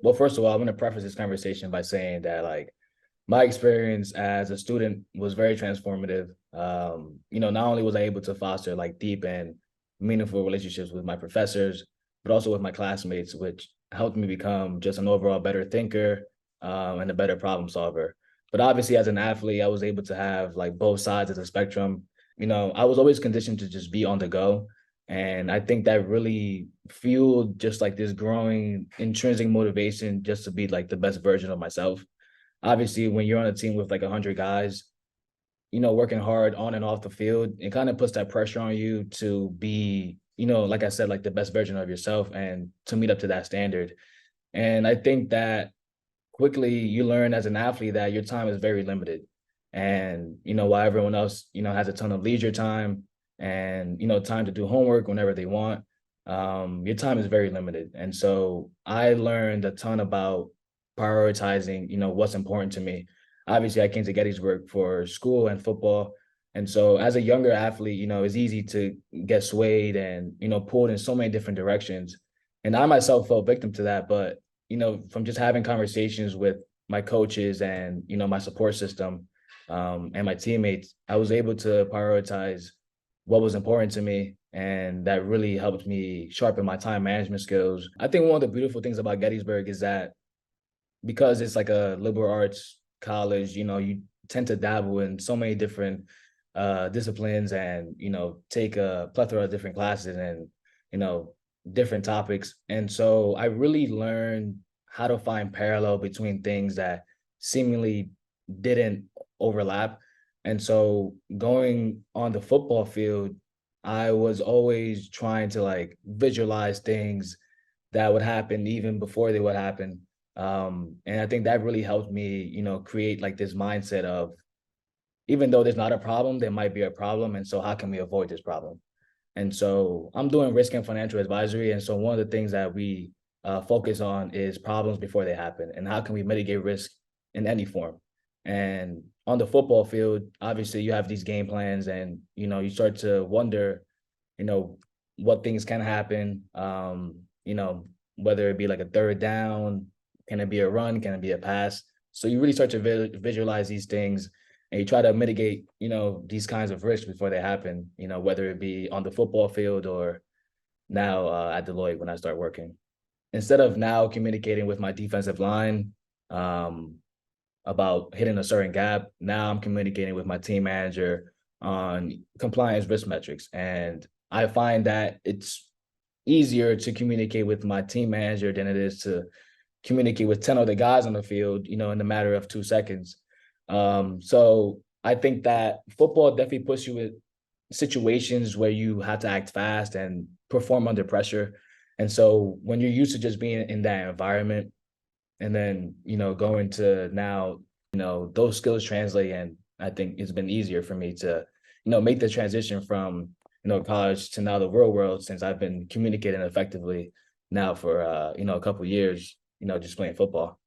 Well, first of all, I'm going to preface this conversation by saying that like my experience as a student was very transformative. Not only was I able to foster like deep and meaningful relationships with my professors, but also with my classmates, which helped me become just an overall better thinker, and a better problem solver. But obviously, as an athlete, I was able to have like both sides of the spectrum. I was always conditioned to just be on the go. And I think that really fueled just like this growing intrinsic motivation just to be like the best version of myself. Obviously, when you're on a team with like 100 guys, working hard on and off the field, it kind of puts that pressure on you to be, like I said, like the best version of yourself and to meet up to that standard. And I think that quickly you learn as an athlete that your time is very limited. And, while everyone else, has a ton of leisure time and, time to do homework whenever they want, your time is very limited. And so I learned a ton about prioritizing, what's important to me. Obviously, I came to Gettysburg for school and football. And so as a younger athlete, it's easy to get swayed and, pulled in so many different directions. And I myself fell victim to that. But, from just having conversations with my coaches and, my support system, and my teammates, I was able to prioritize what was important to me. And that really helped me sharpen my time management skills. I think one of the beautiful things about Gettysburg is that because it's like a liberal arts college, you tend to dabble in so many different disciplines and, take a plethora of different classes and, different topics. And so I really learned how to find parallel between things that seemingly didn't overlap. And so going on the football field, I was always trying to like visualize things that would happen even before they would happen. And I think that really helped me, create like this mindset of even though there's not a problem, there might be a problem. And so how can we avoid this problem? And so I'm doing risk and financial advisory. And so one of the things that we focus on is problems before they happen and how can we mitigate risk in any form. And on the football field, obviously you have these game plans and, you start to wonder, you know, what things can happen, whether it be like a third down, can it be a run, can it be a pass? So you really start to visualize these things and you try to mitigate, these kinds of risks before they happen, whether it be on the football field or now at Deloitte when I start working. Instead of now communicating with my defensive line about hitting a certain gap, now I'm communicating with my team manager on compliance risk metrics. And I find that it's easier to communicate with my team manager than it is to communicate with 10 other guys on the field, in a matter of 2 seconds. So I think that football definitely puts you in situations where you have to act fast and perform under pressure. And so when you're used to just being in that environment and then, going to now, those skills translate. And I think it's been easier for me to, make the transition from, college to now the real world since I've been communicating effectively now for, a couple of years, just playing football.